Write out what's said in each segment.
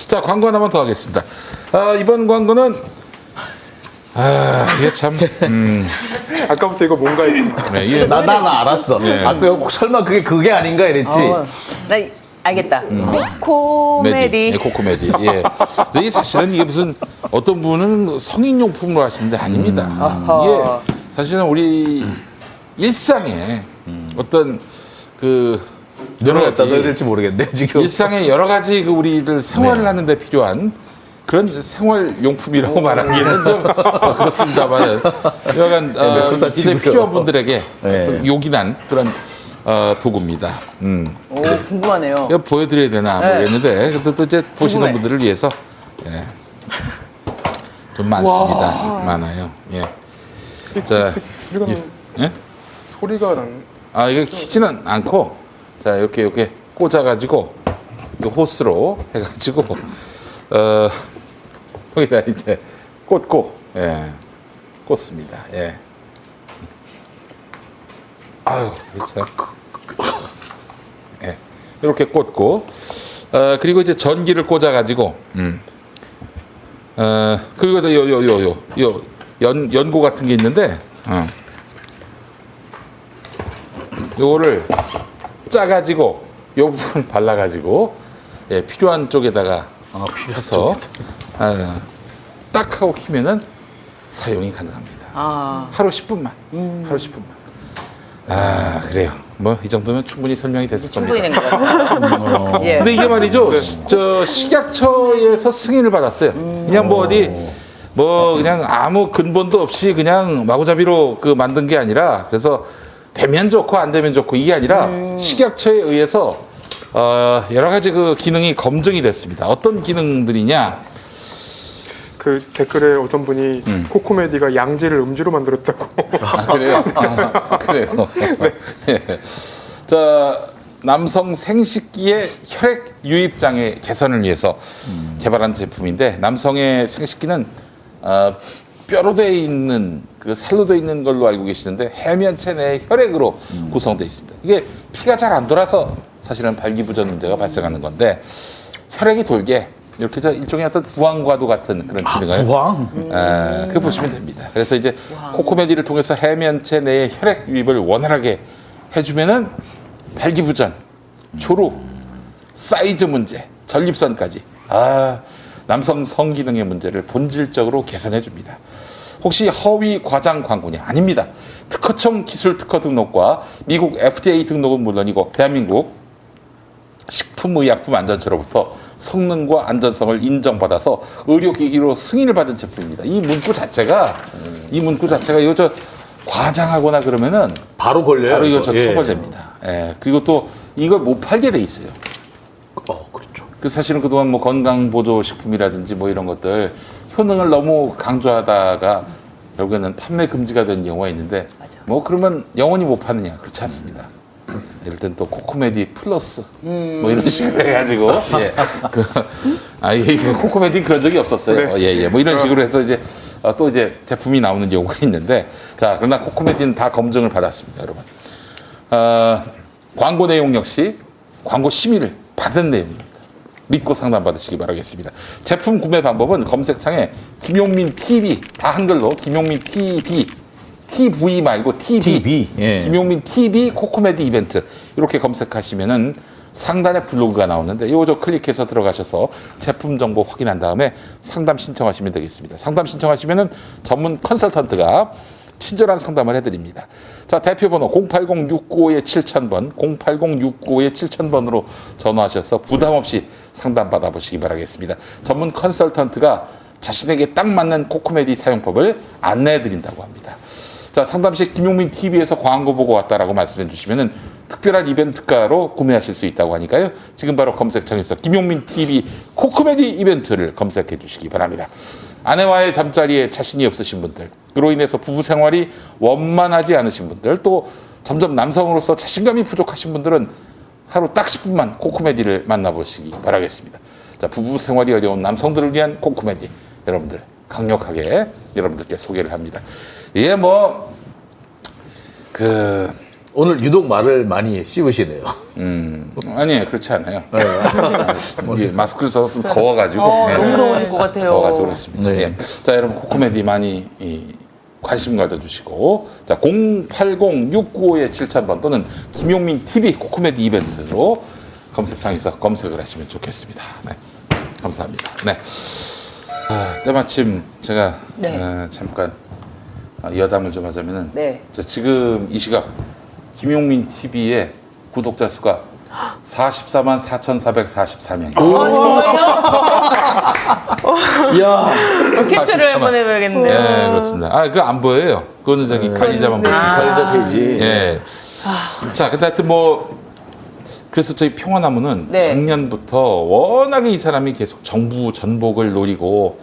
자, 광고 하나만 더 하겠습니다. 이번 광고는 이게 참 아까부터 이거 뭔가 했습니다. 네, 이게 나 알았어. 네. 아까 혹 설마 그게 아닌가 이랬지. 나 알겠다. 코코메디. 네, 코코메디. 예. 근데 이게 사실은 이게 무슨 어떤 분은 성인용품으로 하시는데 아닙니다. 이게 사실은 우리 일상에 어떤 그 여러 가지 넣어야 될지 모르겠네 지금. 일상에 여러 가지 그 우리들 생활을 하는데 필요한 그런 생활용품이라고 말하기에는 좀 그렇습니다만 여간 그렇다 이제 치고요. 필요한 분들에게 네. 좀 요긴한 그런 도구입니다. 오, 궁금하네요. 이거 보여드려야 되나 네. 모르겠는데 근데 또 이제 보시는 궁금해. 분들을 위해서 예. 좀 많습니다. 많아요. 예. 자, 이거는 예? 소리가 난. 이거 키지는 않고 자 이렇게 꽂아가지고 이 호스로 해가지고 거기다 이제 꽂고 꽂습니다. 예. 아유 참. 예. 이렇게 꽂고 그리고 이제 전기를 꽂아가지고 그리고 요 연고 같은 게 있는데 요거를 짜가지고 요 부분 발라가지고 필요한 쪽에다가 해서 딱 하고 키면은 사용이 가능합니다. 하루 10분만. 하루 10분만. 그래요. 뭐 이 정도면 충분히 설명이 됐을 겁니다. 충분히 된 것 같아요. 예. 근데 이게 말이죠. 저 식약처에서 승인을 받았어요. 그냥 뭐 어디 뭐 그냥 아무 근본도 없이 그냥 마구잡이로 그 만든 게 아니라 그래서 되면 좋고 안 되면 좋고 이게 아니라 식약처에 의해서 여러 가지 그 기능이 검증이 됐습니다. 어떤 기능들이냐? 그 댓글에 어떤 분이 코코메디가 양지를 음주로 만들었다고. 그래요? 그래요. 예. 자, 남성 생식기의 혈액 유입 장애 개선을 위해서 개발한 제품인데 남성의 생식기는 뼈로 되어 있는 그 살로 되어 있는 걸로 알고 계시는데 해면체 내의 혈액으로 구성되어 있습니다. 이게 피가 잘 안 돌아서 사실은 발기부전 문제가 발생하는 건데 혈액이 돌게 이렇게 저 일종의 어떤 부항과도 같은 그런 기능을 부항? 그거 보시면 됩니다. 그래서 이제 코코메디를 통해서 해면체 내의 혈액 유입을 원활하게 해주면은 발기부전, 초루, 사이즈 문제, 전립선까지 남성 성기능의 문제를 본질적으로 개선해 줍니다. 혹시 허위 과장 광고냐? 아닙니다. 특허청 기술 특허 등록과 미국 FDA 등록은 물론이고 대한민국 식품의약품안전처로부터 성능과 안전성을 인정받아서 의료기기로 승인을 받은 제품입니다. 이 문구 자체가 이거 저 과장하거나 그러면은 바로 걸려요. 바로 이거 저 예. 처벌됩니다. 그리고 또 이걸 못 팔게 돼 있어요. 그렇죠. 그래서 사실은 그동안 뭐 건강보조식품이라든지 뭐 이런 것들 효능을 너무 강조하다가 결국에는 판매 금지가 된 경우가 있는데 뭐 그러면 영원히 못 파느냐? 그렇지 않습니다. 이럴 땐 또 코코메디 플러스 뭐 이런 식으로 해가지고 이게 코코메디 그런 적이 없었어요. 네. 뭐 이런 식으로 해서 이제 또 이제 제품이 나오는 경우가 있는데 자 그러나 코코메디는 다 검증을 받았습니다, 여러분. 광고 내용 역시 광고 심의를 받은 내용입니다. 믿고 상담 받으시기 바라겠습니다. 제품 구매 방법은 검색창에 김용민 TV 다 한글로 김용민 TV 말고 TV. 예. 김용민 TV 코코메디 이벤트 이렇게 검색하시면은 상단에 블로그가 나오는데 요거 클릭해서 들어가셔서 제품 정보 확인한 다음에 상담 신청하시면 되겠습니다. 상담 신청하시면은 전문 컨설턴트가 친절한 상담을 해드립니다. 자, 대표번호 080-695-7000번, 080-695-7000번으로 전화하셔서 부담 없이 상담 받아보시기 바라겠습니다. 전문 컨설턴트가 자신에게 딱 맞는 코코메디 사용법을 안내해드린다고 합니다. 자, 상담시 김용민 TV에서 광고 보고 왔다라고 말씀해 주시면은 특별한 이벤트가로 구매하실 수 있다고 하니까요. 지금 바로 검색창에서 김용민 TV 코코메디 이벤트를 검색해 주시기 바랍니다. 아내와의 잠자리에 자신이 없으신 분들, 그로 인해서 부부 생활이 원만하지 않으신 분들, 또 점점 남성으로서 자신감이 부족하신 분들은 하루 딱 10분만 코코메디를 만나보시기 바라겠습니다. 자, 부부 생활이 어려운 남성들을 위한 코코메디 여러분들 강력하게 여러분들께 소개를 합니다. 이게 오늘 유독 말을 많이 씹으시네요. 아니에요. 그렇지 않아요. 이게 마스크를 써서 좀 더워가지고. 네. 너무 더우실 것 같아요. 더워가지고 그렇습니다. 네. 예. 자, 여러분, 코코메디 많이 관심 가져주시고. 자, 080-695-7000번 또는 김용민 TV 코코메디 이벤트로 검색창에서 검색을 하시면 좋겠습니다. 네. 감사합니다. 네. 때마침 제가 네. 잠깐 여담을 좀 하자면은 네. 자, 지금 이 시각 김용민 TV의 구독자 수가 44만 4,444명이에요. 정말요? 이야. 캡처를 한번 해봐야겠네요. 네, 그렇습니다. 그거 안 보여요. 그거는 저기 관리자만 볼 수 있어요. 관리자 페이지. 예. 자, 근데 하여튼 그래서 저희 평화나무는 네. 작년부터 워낙에 이 사람이 계속 정부 전복을 노리고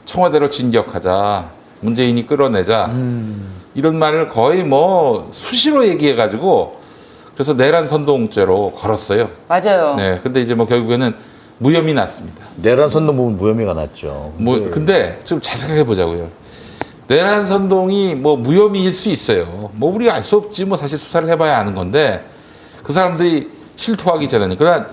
청와대로 진격하자, 문재인이 끌어내자, 이런 말을 거의 수시로 얘기해가지고 그래서 내란 선동죄로 걸었어요. 맞아요. 네, 근데 이제 결국에는 무혐의 났습니다. 내란 선동 부분 무혐의가 났죠. 근데 좀 잘 생각해 보자고요. 내란 선동이 무혐의일 수 있어요. 우리가 알 수 없지. 사실 수사를 해봐야 아는 건데 그 사람들이 실토하기 전에는 그러나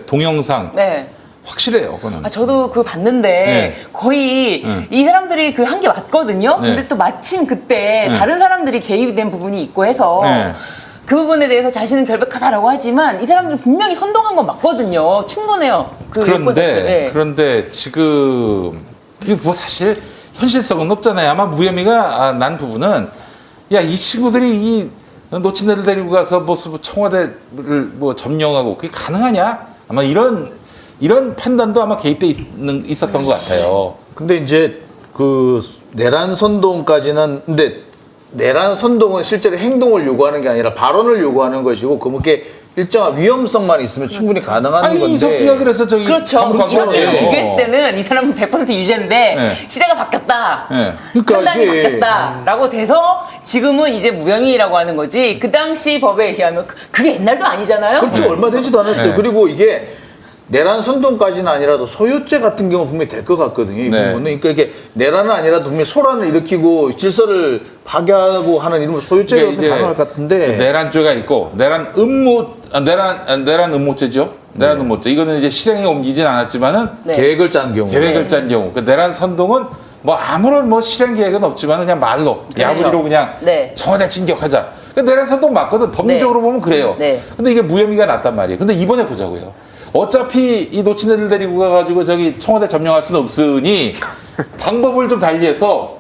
동영상 네. 확실해요. 그거는. 저도 그거 봤는데 네. 거의 네. 이 사람들이 그 한 게 맞거든요. 네. 근데 또 마침 그때 네. 다른 사람들이 개입된 부분이 있고 해서 네. 그 부분에 대해서 자신은 결백하다라고 하지만 이 사람들은 분명히 선동한 건 맞거든요. 충분해요. 그 요건 자체가. 네. 그런데 지금 그게 사실 현실성은 없잖아요. 아마 무혐의가 난 부분은 이 친구들이 이 놓친 애를 데리고 가서 청와대를 점령하고 그게 가능하냐? 아마 이런 판단도 아마 개입돼 있었던 것 같아요. 근데 이제 내란 선동까지는 근데 내란 선동은 실제로 행동을 요구하는 게 아니라 발언을 요구하는 것이고 그렇게 일정한 위험성만 있으면 충분히 가능한 건데. 이석기가 그래서 저기 그렇죠. 감옥 간 그렇죠. 거예요. 비교했을 때는 이 사람은 100% 유죄인데 네. 시대가 바뀌었다. 네. 그러니까 판단이 이게- 바뀌었다라고 돼서 지금은 이제 무혐의라고 하는 거지. 그 당시 법에 의하면 그게 옛날도 아니잖아요. 그렇죠. 얼마 되지도 않았어요. 네. 그리고 이게 내란 선동까지는 아니라도 소유죄 같은 경우 분명히 될 것 같거든요. 이 네. 부분은. 그러니까 이게 내란은 아니라도 분명히 소란을 일으키고 질서를 파괴하고 하는 이런 소유죄가 그러니까 이제 가능할 것 같은데. 내란죄가 있고 내란 음모죄죠. 내란 음모죄. 이거는 이제 실행에 옮기진 않았지만은 네. 계획을 짠 경우. 계획을 짠 경우. 그 내란 선동은 아무런 실행 계획은 없지만 그냥 말로 야부리로 그냥 네. 청와대 진격하자. 그 내란 선동 맞거든. 법률적으로 보면 그래요. 네. 근데 이게 무혐의가 났단 말이에요. 근데 이번에 보자고요. 어차피 이 놓친 애들 데리고 가가지고 저기 청와대 점령할 수는 없으니 방법을 좀 달리해서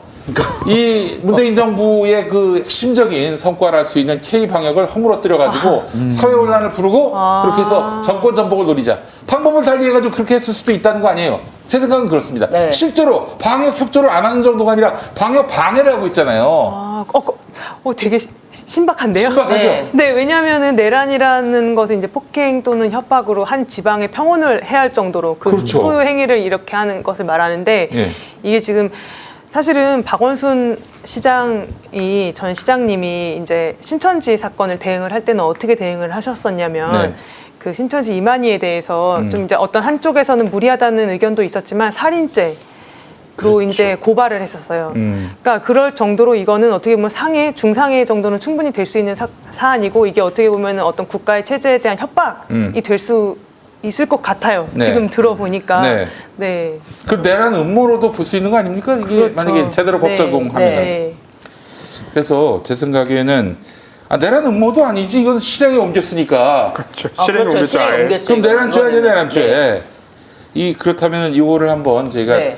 이 문재인 정부의 그 핵심적인 성과를 할 수 있는 K 방역을 허물어뜨려가지고 사회 혼란을 부르고 그렇게 해서 정권 전복을 노리자. 방법을 달리해가지고 그렇게 했을 수도 있다는 거 아니에요. 제 생각은 그렇습니다. 네. 실제로 방역 협조를 안 하는 정도가 아니라 방역 방해를 하고 있잖아요. 되게 신박한데요? 신박하죠? 네. 네, 왜냐하면은 내란이라는 것은 이제 폭행 또는 협박으로 한 지방에 평온을 해야 할 정도로 그 그렇죠. 소유 행위를 이렇게 하는 것을 말하는데 예. 이게 지금 사실은 박원순 시장이 전 시장님이 이제 신천지 사건을 대응을 할 때는 어떻게 대응을 하셨었냐면 네. 그 신천지 이만희에 대해서 좀 이제 어떤 한쪽에서는 무리하다는 의견도 있었지만 살인죄 로 이제 고발을 했었어요. 그러니까 그럴 정도로 이거는 어떻게 보면 중상해 정도는 충분히 될 수 있는 사안이고 이게 어떻게 보면 어떤 국가의 체제에 대한 협박이 될 수 있을 것 같아요. 네. 지금 들어보니까. 네. 네. 그 내란 음모로도 볼 수 있는 거 아닙니까? 이게 그렇죠. 만약에 제대로 법 네. 적용하면. 네. 그래서 제 생각에는 내란 음모도 아니지. 이건 실행에 옮겼으니까. 그렇죠. 그렇죠. 실행에 옮겼죠. 실행에 아예. 옮겼죠. 그럼 내란죄야죠, 이거는. 내란죄. 네. 그렇다면 이거를 한번 저희가 네.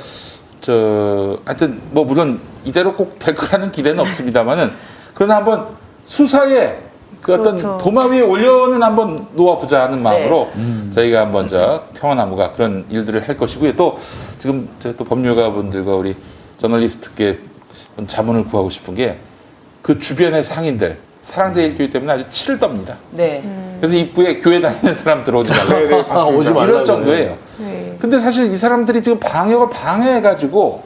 하여튼 물론 이대로 꼭 될 거라는 기대는 없습니다만은 그러나 한번 수사에 그 어떤 그렇죠. 도마 위에 올려는 한번 놓아보자 하는 마음으로 저희가 한번 평화나무가 그런 일들을 할 것이고요. 또 지금 제가 또 법률가 분들과 우리 저널리스트께 자문을 구하고 싶은 게 그 주변의 상인들 사랑제 일교회 때문에 아주 치를 떱니다. 네. 그래서 입구에 교회 다니는 사람 들어오지 말라. 네, 맞습니다. 오지 말라고 이럴 정도예요. 네. 근데 사실 이 사람들이 지금 방역을 방해해가지고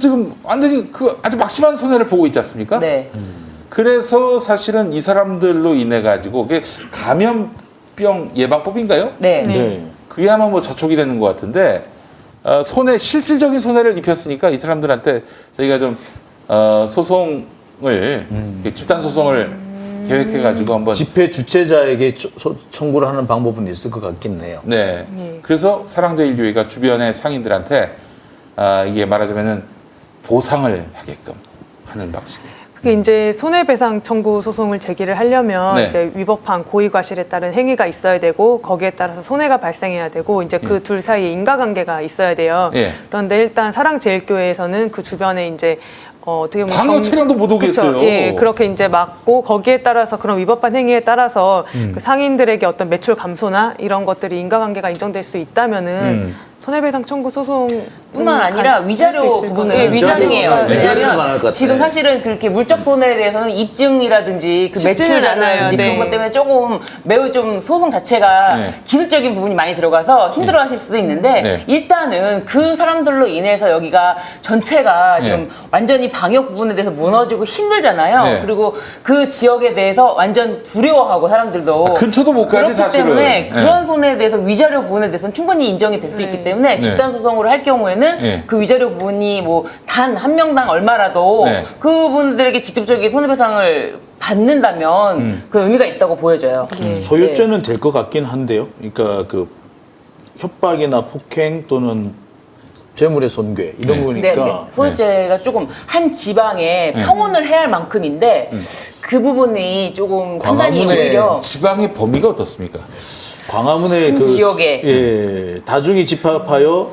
지금 완전히 아주 막심한 손해를 보고 있지 않습니까? 네. 그래서 사실은 이 사람들로 인해 가지고 그게 감염병 예방법인가요? 네. 네. 그게 아마 저촉이 되는 것 같은데 실질적인 손해를 입혔으니까 이 사람들한테 저희가 좀 소송을 집단 소송을 계획해가지고 한번 집회 주최자에게 청구를 하는 방법은 있을 것 같긴 해요. 네. 예. 그래서 사랑제일교회가 주변의 상인들한테 이게 말하자면은 보상을 하게끔 하는 방식이에요. 그게 이제 손해배상 청구 소송을 제기를 하려면 네. 이제 위법한 고의과실에 따른 행위가 있어야 되고 거기에 따라서 손해가 발생해야 되고 이제 그 둘 사이에 인과관계가 있어야 돼요. 예. 그런데 일단 사랑제일교회에서는 그 주변에 이제 어떻게 보면 방어 차량도 못 오겠어요. 그쵸. 예, 그렇게 이제 막고 거기에 따라서 그런 위법한 행위에 따라서 그 상인들에게 어떤 매출 감소나 이런 것들이 인과관계가 인정될 수 있다면은 손해배상 청구 소송 뿐만 아니라 위자료 부분은 예, 위자료예요. 위자료가 위자료가 가능할 것 왜냐하면 같아. 지금 사실은 그렇게 물적 손해에 대해서는 입증이라든지 그 쉽지는 매출 않아요. 자료라든지 네. 그런 것 때문에 조금 매우 좀 소송 자체가 네. 기술적인 부분이 많이 들어가서 힘들어하실 수도 있는데 네. 일단은 그 사람들로 인해서 여기가 전체가 네. 좀 완전히 방역 부분에 대해서 무너지고 힘들잖아요. 네. 그리고 그 지역에 대해서 완전 두려워하고 사람들도 근처도 못 가지 그렇기 사실은. 때문에 네. 그런 손해에 대해서 위자료 부분에 대해서는 충분히 인정이 될 수 있기 때문에 집단 소송으로 할 경우에는 네. 그 위자료 부분이 뭐 단 한 명당 얼마라도 네. 그분들에게 직접적인 손해배상을 받는다면 그 의미가 있다고 보여져요. 소유죄는 될 것 같긴 한데요. 그러니까 그 협박이나 폭행 또는 재물의 손괴 이런 네, 부분이니까 네. 소유죄가 조금 한 지방에 평온을 해야 할 만큼인데 그 부분이 조금 판단이 광화문에 오히려 지방의 범위가 어떻습니까? 광화문의 그 지역에. 예, 다중이 집합하여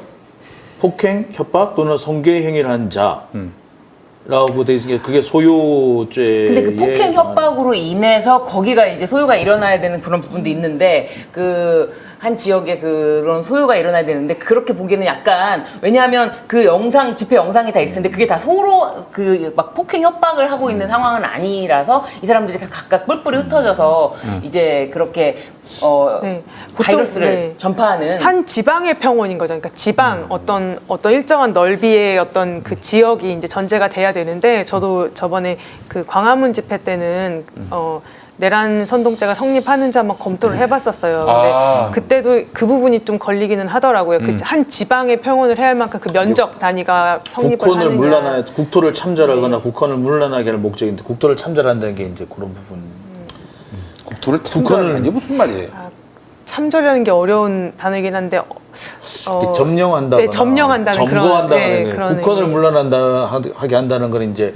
폭행, 협박 또는 성괴 행위를 한 자라고 돼 있으니까 그게 소유죄. 근데 그 폭행 협박으로 인해서 거기가 이제 소유가 일어나야 되는 그런 부분도 있는데 그 한 지역에 그런 소유가 일어나야 되는데 그렇게 보기에는 약간 왜냐하면 그 영상 집회 영상이 다 있을 텐데 그게 다 서로 그 막 폭행 협박을 하고 있는 상황은 아니라서 이 사람들이 다 각각 뿔뿔이 흩어져서 이제 그렇게 네. 바이러스를 네. 전파하는 한 지방의 평원인 거죠. 그러니까 지방 어떤 일정한 넓이의 어떤 그 지역이 이제 전제가 돼야 되는데 저도 저번에 그 광화문 집회 때는 내란 선동죄가 성립하는지 한번 검토를 해봤었어요. 근데 아. 그때도 그 부분이 좀 걸리기는 하더라고요. 그 한 지방의 평원을 해야 할 만큼 그 면적 단위가 성립을 국헌을 하느냐. 물러나 국토를 참전하거나 국헌을 물러나게 하는 목적인데 국토를 참전한다는 게 이제 그런 부분. 국토를 참관하는 게 무슨 말이에요? 참전이라는 게 어려운 단어이긴 한데 점령한다거나 네, 점령한다는 점거한다는 그런 국헌을 의미. 물러나게 한다는 건 이제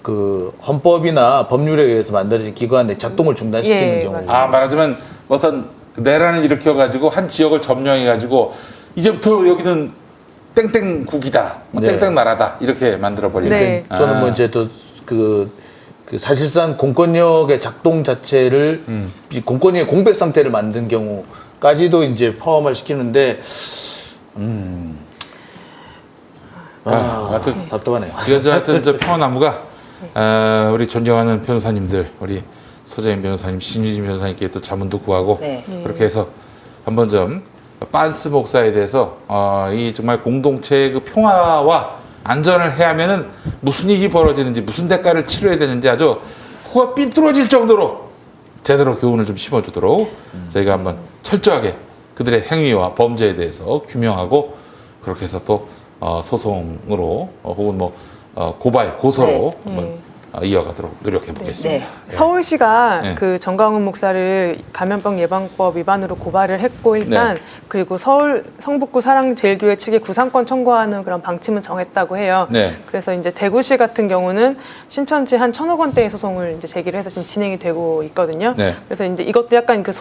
그 헌법이나 법률에 의해서 만들어진 기관의 작동을 중단시키는 예, 경우. 맞아요. 말하자면 어떤 내란을 일으켜가지고 한 지역을 점령해가지고 이제부터 여기는 땡땡국이다, 뭐 네. 땡땡 나라다 이렇게 만들어버리는. 네. 또는 뭐 이제 또 그 사실상 공권력의 작동 자체를 이 공권력의 공백 상태를 만든 경우까지도 이제 포함을 시키는데 하여튼 답답하네요. 하여튼 저 평화나무가 우리 존경하는 변호사님들, 우리 소재인 변호사님, 신유진 변호사님께 또 자문도 구하고 네. 그렇게 해서 한번 좀 빤스 목사에 대해서 이 정말 공동체의 그 평화와 안전을 해야면은 무슨 일이 벌어지는지 무슨 대가를 치러야 되는지 아주 코가 삐뚤어질 정도로 제대로 교훈을 좀 심어주도록 저희가 한번 철저하게 그들의 행위와 범죄에 대해서 규명하고 그렇게 해서 또 소송으로 혹은 뭐 고발 고소로 한번 이어가도록 노력해 보겠습니다. 네. 서울시가 네. 그 정광훈 목사를 감염병 예방법 위반으로 고발을 했고 일단 네. 그리고 서울 성북구 사랑제일교회 측에 구상권 청구하는 그런 방침은 정했다고 해요. 네. 그래서 이제 대구시 같은 경우는 신천지 한 1,000억 원대의 소송을 이제 제기를 해서 지금 진행이 되고 있거든요. 네. 그래서 이제 이것도 약간 그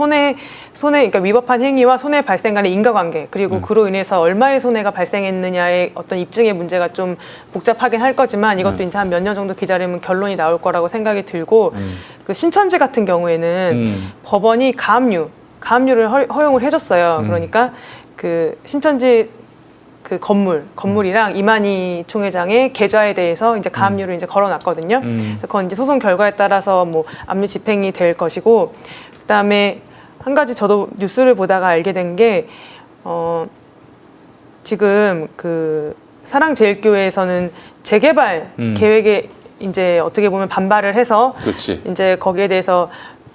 그러니까 위법한 행위와 손해 발생 간의 인과관계 그리고 그로 인해서 얼마의 손해가 발생했느냐의 어떤 입증의 문제가 좀 복잡하긴 할 거지만 이것도 이제 한 몇 년 정도 기다리면 결론이 나올 거라고 생각이 들고 그 신천지 같은 경우에는 법원이 가압류를 허용을 해줬어요. 그러니까 그 신천지 그 건물이랑 이만희 총회장의 계좌에 대해서 이제 가압류를 이제 걸어놨거든요. 그래서 그건 이제 소송 결과에 따라서 뭐 압류 집행이 될 것이고, 그다음에 한 가지 저도 뉴스를 보다가 알게 된 게 지금 그 사랑제일교회에서는 재개발 계획에 이제 어떻게 보면 반발을 해서 그렇지. 이제 거기에 대해서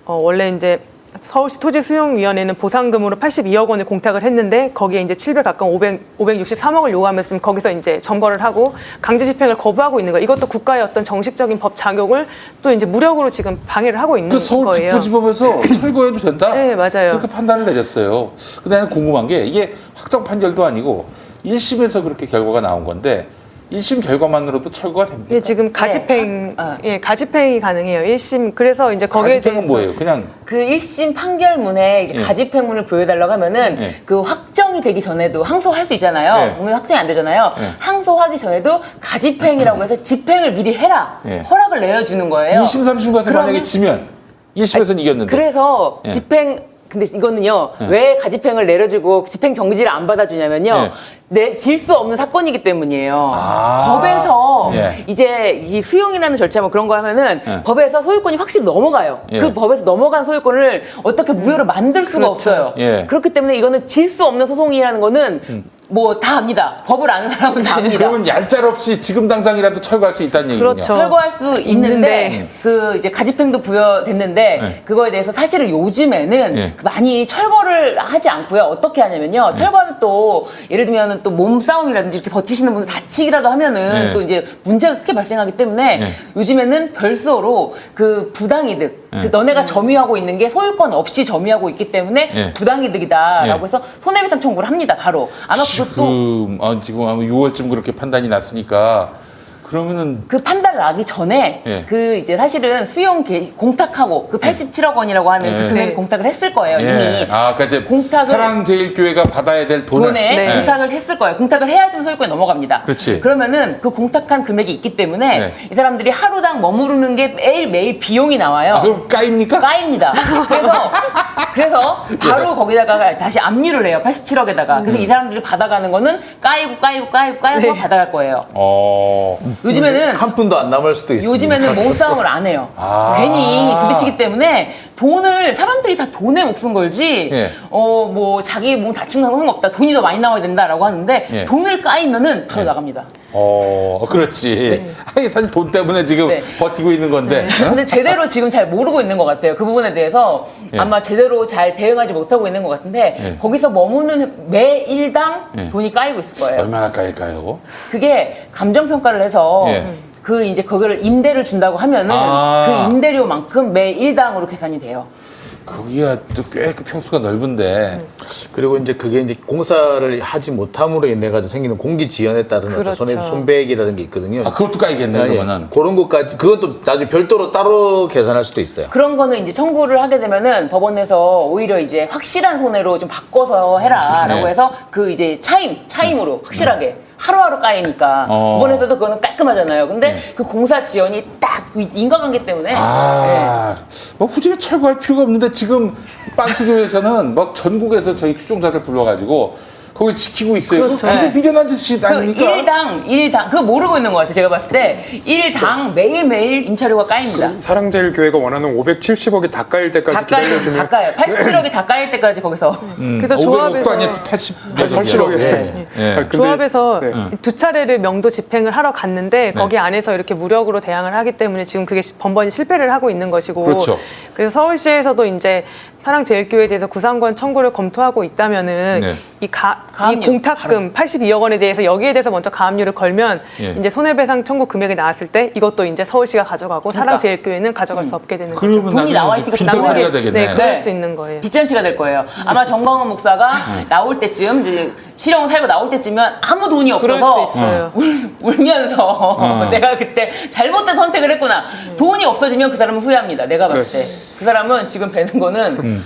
원래 이제 서울시 토지수용위원회는 보상금으로 82억 원을 공탁을 했는데 거기에 이제 700 가까운 563억을 요구하면서 지금 거기서 이제 점거를 하고 강제 집행을 거부하고 있는 거예요. 이것도 국가의 어떤 정식적인 법 작용을 또 이제 무력으로 지금 방해를 하고 있는 그 서울 거예요. 특별지법에서 철거해도 된다? 네, 맞아요. 그렇게 판단을 내렸어요. 근데 나는 궁금한 게 이게 확정 판결도 아니고 1심에서 그렇게 결과가 나온 건데 1심 결과만으로도 철거가 됩니까? 예, 지금 가집행, 네. 예, 가집행이 가능해요. 1심. 그래서 이제 거기에 가집행은 대해서 뭐예요? 그냥 그 1심 판결문에 이제 예. 가집행문을 부여해달라고 하면은 예. 그 확정이 되기 전에도 항소할 수 있잖아요. 예. 분명히 확정이 안 되잖아요. 예. 항소하기 전에도 가집행이라고 해서 집행을 미리 해라. 예. 허락을 내려주는 거예요. 2심, 3심 가서 그러면- 만약에 지면 1심에서는 이겼는데 그래서 예. 집행 근데 이거는요 왜 가집행을 내려주고 집행 정지를 안 받아주냐면요 질 수 없는 사건이기 때문이에요. 아. 법에서 예. 이제 이 수용이라는 절차 뭐 그런 거 하면은 예. 법에서 소유권이 확실히 넘어가요. 예. 그 법에서 넘어간 소유권을 어떻게 무효로 만들 수가 없어요. 예. 그렇기 때문에 이거는 질 수 없는 소송이라는 거는 뭐 다 압니다. 법을 아는 사람은 다 압니다. 그러면 얄짤없이 지금 당장이라도 철거할 수 있다는 얘기군요. 그렇죠. 철거할 수 있는데 있는데. 그 이제 가집행도 부여됐는데 네. 그거에 대해서 사실은 요즘에는 네. 많이 철거를 하지 않고요. 어떻게 하냐면요. 철거하면 또 예를 들면 또 몸싸움이라든지 이렇게 버티시는 분들 다치기라도 하면은 네. 또 이제 문제가 크게 발생하기 때문에 네. 요즘에는 별도로 그 부당이득 그 너네가 점유하고 있는 게 소유권 없이 점유하고 있기 때문에 네. 부당이득이다라고 네. 해서 손해배상 청구를 합니다. 바로 아마 그것도 지금 아마 6월쯤 그렇게 판단이 났으니까 그러면은 그 판단 나기 전에 예. 그 이제 사실은 공탁하고 그 87억 원이라고 하는 예. 그 금액 네. 공탁을 했을 거예요 이미 그러니까 이제 공탁을 사랑제일교회가 받아야 될 돈을 돈에 네. 공탁을 했을 거예요. 공탁을 해야지만 소유권이 넘어갑니다. 그렇지. 그러면은 그 공탁한 금액이 있기 때문에 네. 이 사람들이 하루당 머무르는 게 매일 비용이 나와요. 그럼 까입니까? 까입니다. 그래서 바로 거기다가 다시 압류를 해요. 87억에다가. 그래서 이 사람들이 받아가는 거는 까이고 네. 받아갈 거예요. 어. 요즘에는 한 푼도 안 남을 수도 있습니다. 요즘에는 몸싸움을 안 해요. 아. 괜히 부딪히기 때문에 사람들이 다 돈에 목숨 걸지, 예. 뭐 자기 몸 다치는 건 상관없다. 돈이 더 많이 나와야 된다라고 하는데, 예. 돈을 까이면은 바로 나갑니다. 그렇지. 아니, 사실 돈 때문에 지금 네. 버티고 있는 건데. 어? 근데 제대로 지금 잘 모르고 있는 것 같아요. 그 부분에 대해서 예. 아마 제대로 잘 대응하지 못하고 있는 것 같은데, 예. 거기서 머무는 매일당 예. 돈이 까이고 있을 거예요. 얼마나 까일까요? 그게 감정평가를 해서 예. 그 이제 그거를 임대를 준다고 하면은 아. 그 임대료만큼 매 일당으로 계산이 돼요. 거기가 꽤 평수가 넓은데. 그리고 이제 그게 이제 공사를 하지 못함으로 인해 가지고 생기는 공기 지연에 따른 어떤 그렇죠. 손배액이라는 게 있거든요. 그것도 까이겠네, 예. 그러면은. 그런 것까지 그것도 나중에 별도로 따로 계산할 수도 있어요. 그런 거는 이제 청구를 하게 되면은 법원에서 오히려 이제 확실한 손해로 좀 바꿔서 해라라고 네. 해서 그 이제 차임으로 확실하게 하루하루 까이니까 어. 법원에서도 그거는 깔끔하잖아요. 근데 네. 그 공사 지연이 딱 그 인과관계 때문에 네. 뭐 굳이 철거할 필요가 없는데 지금 빤스교에서는 막 전국에서 저희 추종자들 불러가지고 거길 지키고 있어요. 그렇죠. 그게 네. 미련한 짓이 그 아닙니까? 일당 그거 모르고 있는 것 같아요. 제가 봤을 때 일당 매일매일 임차료가 까입니다. 사랑제일교회가 원하는 570억이 다 까일 때까지 기다려주는 다 까요. 87억이 다 까일 때까지 거기서 그래서 500억도 아니야, 조합에서 80억. 예. 예. 근데- 조합에서 네. 두 차례를 명도 집행을 하러 갔는데 거기 안에서 이렇게 무력으로 대항을 하기 때문에 지금 그게 번번이 실패를 하고 있는 것이고 그렇죠. 그래서 서울시에서도 이제 사랑제일교회에 대해서 구상권 청구를 검토하고 있다면은 네. 이 가압류. 공탁금 82억 원에 대해서 여기에 대해서 먼저 가압류를 걸면 예. 이제 손해배상 청구 금액이 나왔을 때 이것도 이제 서울시가 가져가고 사랑제일교회는 가져갈 수 없게 되는 거죠. 그러면 돈이 나와 있으니까 빈털터리가 되겠네. 네, 그럴 네. 수 있는 거예요. 빚잔치가 될 거예요. 아마 정광훈 목사가 나올 때쯤 이제 실형을 살고 나올 때쯤이면 아무 돈이 그럴 없어서 수 있어요. 울면서 내가 그때 잘못된 선택을 했구나. 돈이 없어지면 그 사람은 후회합니다. 내가 봤을 때. 그 사람은 지금 배는 거는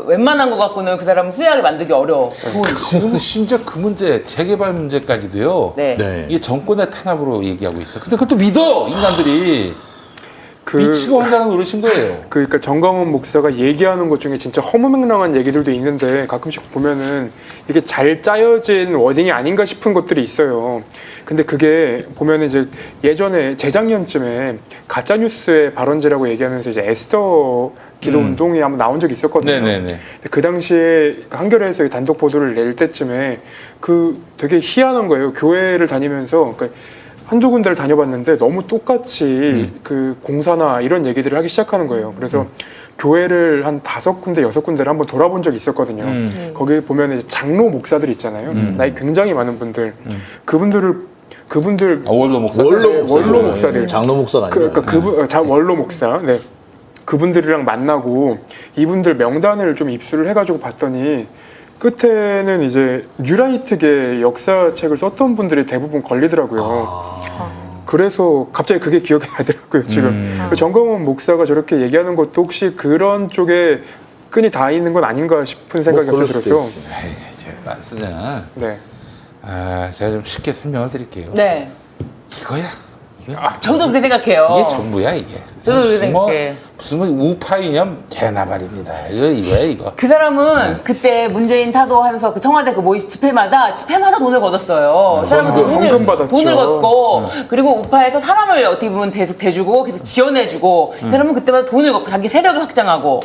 웬만한 거 갖고는 그 사람은 후회하게 만들기 어려워. 돈. 지금 심지어 그 문제, 재개발 문제까지도요. 네. 네. 이게 정권의 탄압으로 얘기하고 있어. 근데 그것도 믿어, 인간들이. 그- 미치고 환장을 누르신 거예요. 그러니까 정광훈 목사가 얘기하는 것 중에 진짜 허무맹랑한 얘기들도 있는데 가끔씩 보면은 이게 잘 짜여진 워딩이 아닌가 싶은 것들이 있어요. 근데 그게 보면은 이제 예전에 재작년쯤에 가짜뉴스의 발원제라고 얘기하면서 이제 에스더 기도 운동이 한번 나온 적이 있었거든요. 네네네. 근데 그 당시에 한겨레에서 이 단독 보도를 낼 때쯤에 그 되게 희한한 거예요. 교회를 다니면서 그러니까 한두 군데를 다녀봤는데 너무 똑같이 그 공사나 이런 얘기들을 하기 시작하는 거예요. 그래서 교회를 한 5군데, 6군데를 한번 돌아본 적이 있었거든요. 거기 보면 이제 장로 목사들 있잖아요. 나이 굉장히 많은 분들. 그분들 원로 목사. 원로 목사들. 장로 목사가 아니라. 원로 목사. 네. 그분들이랑 만나고 이분들 명단을 좀 입수를 해가지고 봤더니 끝에는 이제 뉴라이트계 역사책을 썼던 분들이 대부분 걸리더라고요. 그래서 갑자기 그게 기억이 나더라고요, 지금. 정광훈 목사가 저렇게 얘기하는 것도 혹시 그런 쪽에 끈이 다 있는 건 아닌가 싶은 생각이 그럴 갑자기 수도 들어서. 에이, 이제 안 쓰냐. 네. 제가 좀 쉽게 설명을 드릴게요. 네. 이거야. 저도 그렇게 생각해요. 이게 전부야 이게. 저도 그렇게 무슨 뭐, 생각해. 무슨 뭐 우파 이념 개나 말입니다. 이거야 이거. 그 사람은 그때 문재인 타도하면서 그 청와대 그 모임 집회마다 돈을 걷었어요. 그 사람은 헌금 받았죠. 돈을 걷고 그리고 우파에서 사람을 어떻게 보면 대주고 계속 지원해주고 그 사람은 그때마다 돈을 걷고 자기 세력을 확장하고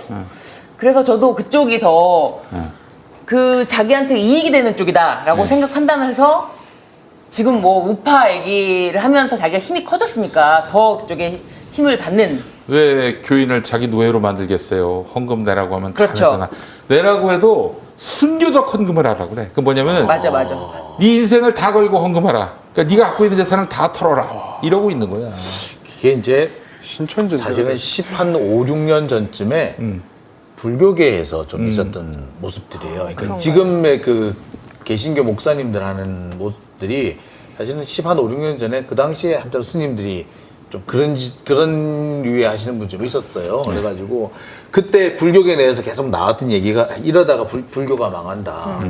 그래서 저도 그쪽이 더 그 자기한테 이익이 되는 쪽이다라고 생각 판단을 해서 지금 뭐 우파 얘기를 하면서 자기가 힘이 커졌으니까 더 그쪽에 힘을 받는. 왜 교인을 자기 노예로 만들겠어요? 헌금 내라고 하면 그렇죠. 다 내잖아. 내라고 해도 순교적 헌금을 하라고 그래. 그 뭐냐면 맞아. 네 인생을 다 걸고 헌금하라. 그러니까 네가 갖고 있는 재산을 다 털어라. 이러고 있는 거야. 그게 이제 신천지. 사실은 5, 6년 전쯤에 불교계에서 좀 있었던 모습들이에요. 그러니까 지금의 그 개신교 목사님들 하는 모습들이 사실은 5, 6년 전에 그 당시에 한참 스님들이 좀 그런 류의 하시는 분이 좀 있었어요. 그래가지고 그때 불교계 내에서 계속 나왔던 얘기가 이러다가 불교가 망한다.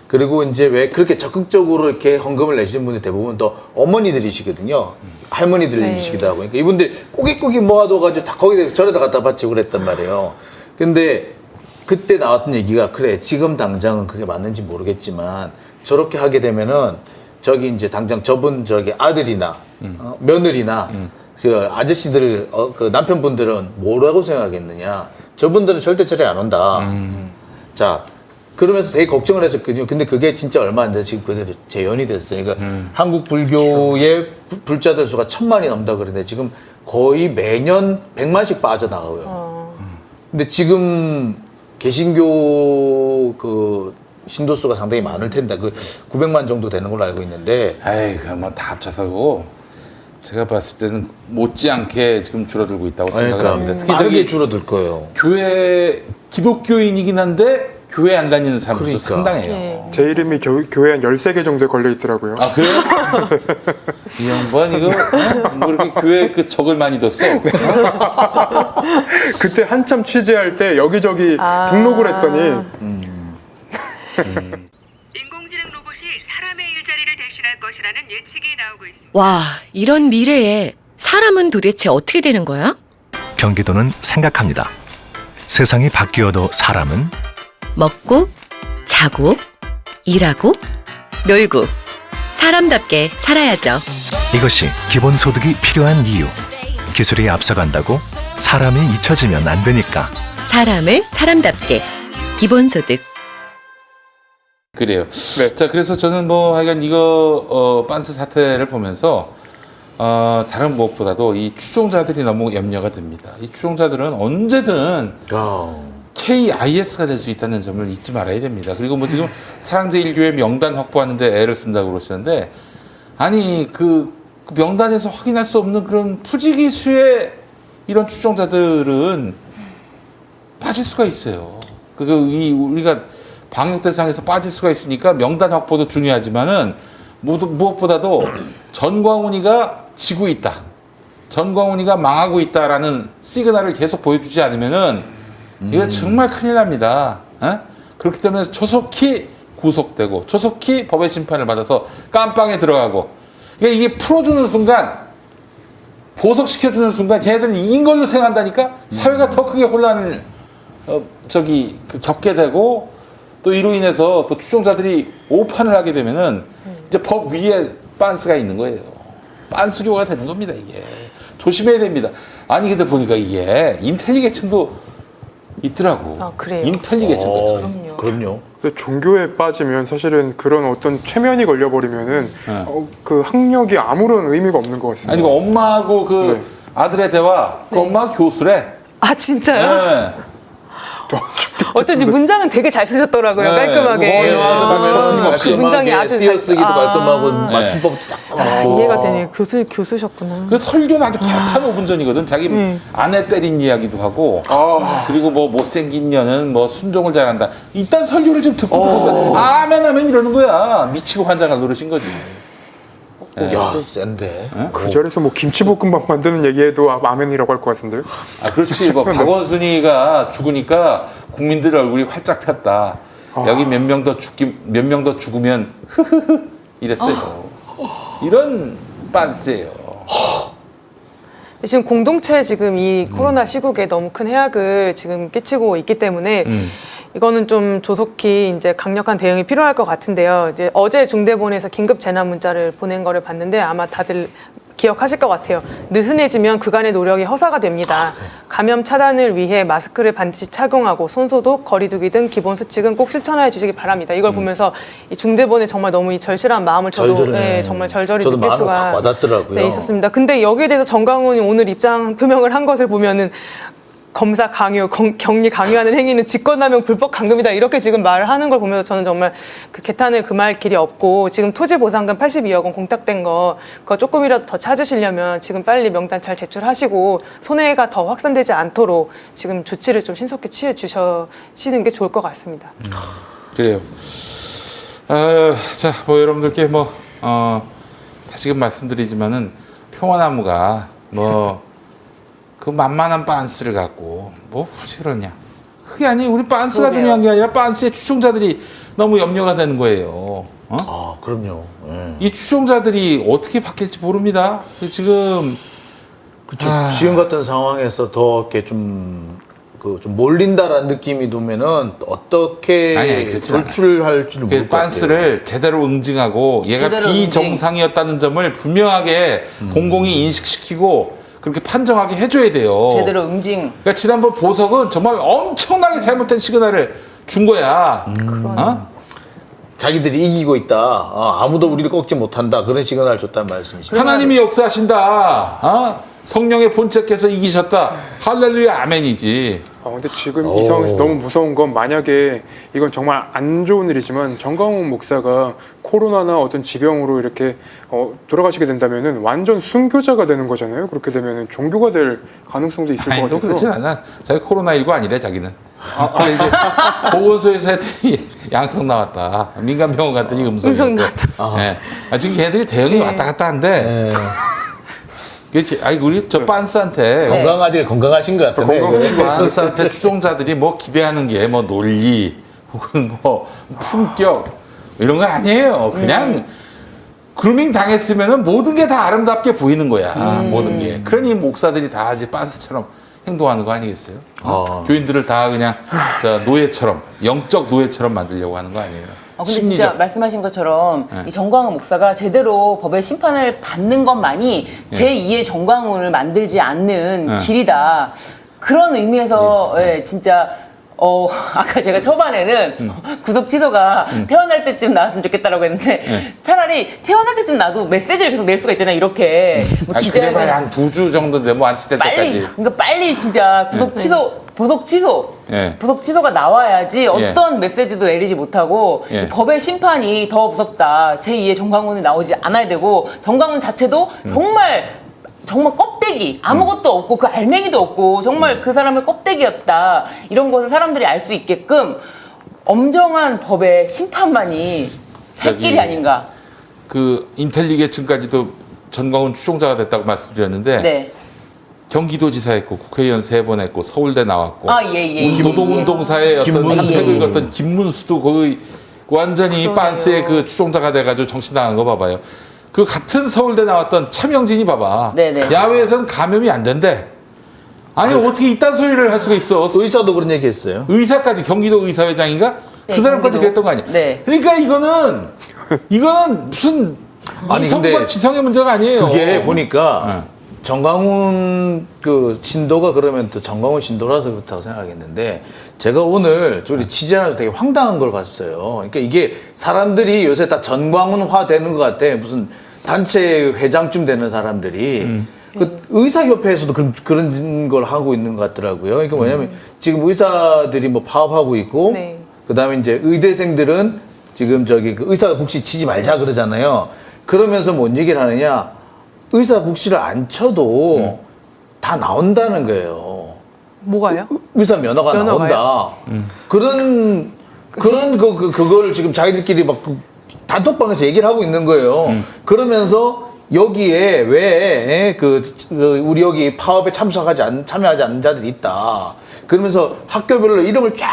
그리고 이제 왜 그렇게 적극적으로 이렇게 헌금을 내시는 분이 대부분 또 어머니들이시거든요. 할머니들이시기도 하고. 그러니까 이분들이 꼬깃꼬깃 모아둬가지고 다 거기다 저래다 갖다 바치고 그랬단 말이에요. 근데 그때 나왔던 얘기가 그래 지금 당장은 그게 맞는지 모르겠지만 저렇게 하게 되면은 저기 이제 당장 저기 아들이나 며느리나 그 아저씨들 그 남편분들은 뭐라고 생각하겠느냐. 저분들은 절대 저리 안 온다. 자 그러면서 되게 걱정을 했었거든요. 근데 그게 진짜 얼마 안 돼서 지금 그대로 재현이 됐어요. 그러니까 한국 불교의 불자들 수가 1000만이 넘다 그러는데 지금 거의 매년 100만씩 빠져나가고요. 근데 지금 개신교 그 신도수가 상당히 많을 텐데 그 900만 정도 되는 걸로 알고 있는데 아이, 그뭐 다 합쳐서고 제가 봤을 때는 못지않게 지금 줄어들고 있다고 생각을 그러니까 합니다. 특히 빠르게 저기 줄어들 거예요. 교회 기독교인이긴 한데 교회 안 다니는 사람들도 그러니까. 상당해요. 제 이름이 교회 한 13개 정도에 걸려 있더라고요. 아 그래요? 이 양반 이거 뭐 이렇게 교회 그 적을 많이 뒀어? 그때 한참 취재할 때 여기저기 등록을 했더니 인공지능 로봇이 사람의 일자리를 대신할 것이라는 예측이 나오고 있습니다. 와, 이런 미래에 사람은 도대체 어떻게 되는 거야? 경기도는 생각합니다. 세상이 바뀌어도 사람은 먹고, 자고, 일하고, 놀고, 사람답게 살아야죠. 이것이 기본소득이 필요한 이유. 기술이 앞서간다고 사람이 잊혀지면 안 되니까. 사람을 사람답게. 기본소득. 그래요. 네. 자, 그래서 저는 뭐 하여간 이거 빤스 사태를 보면서 다른 무엇보다도 이 추종자들이 너무 염려가 됩니다. 이 추종자들은 언제든 KIS가 될 수 있다는 점을 잊지 말아야 됩니다. 그리고 뭐 지금 사랑제일교회 명단 확보하는데 애를 쓴다고 그러시는데 아니 그 명단에서 확인할 수 없는 그런 푸지기수의 이런 추종자들은 빠질 수가 있어요. 우리가 방역 대상에서 빠질 수가 있으니까 명단 확보도 중요하지만은 무엇보다도 전광훈이가 지고 있다. 전광훈이가 망하고 있다라는 시그널을 계속 보여주지 않으면은 이거 정말 큰일 납니다. 그렇기 때문에 조속히 구속되고 조속히 법의 심판을 받아서 깜빵에 들어가고 그러니까 이게 풀어주는 순간 보석시켜주는 순간 걔네들은 이긴 걸로 생각한다니까 사회가 더 크게 혼란을 겪게 되고 또 이로 인해서 또 추종자들이 오판을 하게 되면은 이제 법 위에 빤스가 있는 거예요. 빤스교가 되는 겁니다, 이게. 조심해야 됩니다. 아니, 근데 보니까 이게 인텔리 계층도 있더라고. 아, 그래요? 인텔리 계층도. 그럼요. 근데 종교에 빠지면 사실은 그런 어떤 최면이 걸려버리면은 네. 그 학력이 아무런 의미가 없는 것 같습니다. 아니, 그 엄마하고 그 네. 아들의 대화, 그 엄마가 교수래. 아 진짜요? 네. 어쩐지 문장은 되게 잘 쓰셨더라고요. 네, 깔끔하게. 그거 와, 맞춤법이 그 문장이 아주 띄어쓰기도 깔끔하고 맞춤법 딱 이해가 되네요. 교수셨구나. 그 설교는 아주 개탄 5분 전이거든. 자기 아내 때린 이야기도 하고, 그리고 뭐 못생긴 년은 뭐 순종을 잘한다. 이딴 설교를 지금 듣고 그래서 아멘 아멘 이러는 거야. 미치고 환장할 노릇인 거지. 야 센데. 그 자리에서 뭐 김치볶음밥 만드는 얘기해도 아멘이라고 할 것 같은데요? 아, 그렇지. 뭐 박원순이가 죽으니까 국민들 얼굴이 활짝 폈다. 여기 몇 명 더 죽으면 흐흐흐 이랬어요. 이런 빤스예요. 지금 공동체 지금 이 코로나 시국에 너무 큰 해악을 지금 끼치고 있기 때문에 이거는 좀 조속히 이제 강력한 대응이 필요할 것 같은데요. 이제 어제 중대본에서 긴급 재난 문자를 보낸 거를 봤는데 아마 다들 기억하실 것 같아요. 느슨해지면 그간의 노력이 허사가 됩니다. 감염 차단을 위해 마스크를 반드시 착용하고 손소독, 거리두기 등 기본 수칙은 꼭 실천해 주시기 바랍니다. 이걸 보면서 이 중대본에 정말 너무 이 절실한 마음을 저도 절절해. 정말 절절히 저도 느낄 마음이 수가 확 와닿더라고요. 있었습니다. 근데 여기에 대해서 정강훈이 오늘 입장 표명을 한 것을 보면은 검사 강요, 격리 강요하는 행위는 직권남용 불법 감금이다 이렇게 지금 말을 하는 걸 보면서 저는 정말 그 개탄을 금할 길이 없고 지금 토지보상금 82억 원 공탁된 거 그거 조금이라도 더 찾으시려면 지금 빨리 명단 잘 제출하시고 손해가 더 확산되지 않도록 지금 조치를 좀 신속히 취해 주시는 게 좋을 것 같습니다. 그래요. 자, 뭐 여러분들께 다시금 말씀드리지만은 평화나무가 그 만만한 빤스를 갖고 굳이 그러냐. 그게 아니에요. 우리 빤스가 그러게요. 중요한 게 아니라 빤스의 추종자들이 너무 염려가 되는 거예요. 아 그럼요. 예. 이 추종자들이 어떻게 바뀔지 모릅니다. 지금 그렇죠. 지금 같은 상황에서 더 이렇게 좀 몰린다라는 느낌이 들면은 어떻게 그렇진 않아요. 돌출할지를 모를 그 것 같아요. 빤스를 제대로 응징하고 얘가 제대로 비정상이었다는 점을 분명하게 공공이 인식시키고 그렇게 판정하게 해줘야 돼요. 제대로 응징. 그러니까 지난번 보석은 정말 엄청나게 잘못된 시그널을 준 거야. 자기들이 이기고 있다. 아무도 우리를 꺾지 못한다. 그런 시그널을 줬다는 말씀이시죠. 하나님이 역사하신다. 성령의 본체께서 이기셨다. 할렐루야 아멘이지. 근데 지금 이 상황에서 너무 무서운 건 만약에 이건 정말 안 좋은 일이지만 정강훈 목사가 코로나나 어떤 지병으로 이렇게 돌아가시게 된다면은 완전 순교자가 되는 거잖아요. 그렇게 되면은 종교가 될 가능성도 있을 것 아니, 같아서. 그렇진 않아. 자기 코로나19 아니래 자기는. 근데 이제 보건소에서 했더니 양성 나왔다. 민간병원 갔더니 음성 나왔다. 네. 지금 걔들이 대응이 왔다 갔다 한데. 그렇지. 우리 저 빤스한테 건강하신 것 같은데. 빤스한테 추종자들이 기대하는 게 논리 혹은 품격 이런 거 아니에요. 그냥 그루밍 당했으면은 모든 게 다 아름답게 보이는 거야. 모든 게. 그러니 목사들이 다 이제 빤스처럼 행동하는 거 아니겠어요? 교인들을 다 그냥 노예처럼 영적 노예처럼 만들려고 하는 거 아니에요? 근데 심리적. 진짜 말씀하신 것처럼 이 정광훈 목사가 제대로 법의 심판을 받는 것만이 제2의 정광훈을 만들지 않는 길이다. 그런 의미에서 진짜 아까 제가 초반에는 구속 취소가 태어날 때쯤 나왔으면 좋겠다라고 했는데 차라리 태어날 때쯤 나도 메시지를 계속 낼 수가 있잖아요. 이렇게 그래봐야 한 2주 정도 내모 안치될 때까지. 그러니까 빨리 진짜 보석 취소가 나와야지 어떤 메시지도 내리지 못하고 이 법의 심판이 더 무섭다. 제2의 정광훈이 나오지 않아야 되고 정광훈 자체도 정말 껍데기 아무것도 없고 그 알맹이도 없고 정말 그 사람의 껍데기였다. 이런 것을 사람들이 알 수 있게끔 엄정한 법의 심판만이 살 길이 아닌가. 그 인텔리게층까지도 전광훈 추종자가 됐다고 말씀드렸는데 네. 경기도지사 했고 국회의원 3번 했고 서울대 나왔고 노동운동사의 김문수. 한 획을 걷던 김문수도 거의 완전히 빤스의 그 추종자가 돼가지고 정신당한 거 봐봐요. 그 같은 서울대 나왔던 차명진이 봐봐. 네네. 야외에서는 감염이 안 된대. 아니 어떻게 이딴 소리를 할 수가 있어. 의사도 그런 얘기 했어요. 의사까지 경기도 의사회장인가? 네, 그 사람까지 경기도. 그랬던 거 아니야. 네. 그러니까 이거는 무슨 이성과 근데 지성의 문제가 아니에요. 그게 보니까 정광훈 그 신도가 그러면 또 정광훈 신도라서 그렇다고 생각했는데 제가 오늘 저기 취재하면서 되게 황당한 걸 봤어요. 그러니까 이게 사람들이 요새 다 전광훈화 되는 것 같아. 무슨 단체 회장쯤 되는 사람들이 의사협회에서도 그런 걸 하고 있는 것 같더라고요. 그러니까 뭐냐면 지금 의사들이 뭐 파업하고 있고 네. 그다음에 이제 의대생들은 지금 저기 그 의사 국시 치지 말자 그러잖아요. 그러면서 뭔 얘기를 하느냐? 의사 국시를 안 쳐도 다 나온다는 거예요. 뭐가요? 의사 면허가 면허가요? 나온다. 그런 그거를 지금 자기들끼리 막 단톡방에서 얘기를 하고 있는 거예요. 그러면서 여기에 왜 우리 여기 파업에 참여하지 않는 자들이 있다. 그러면서 학교별로 이름을 쫙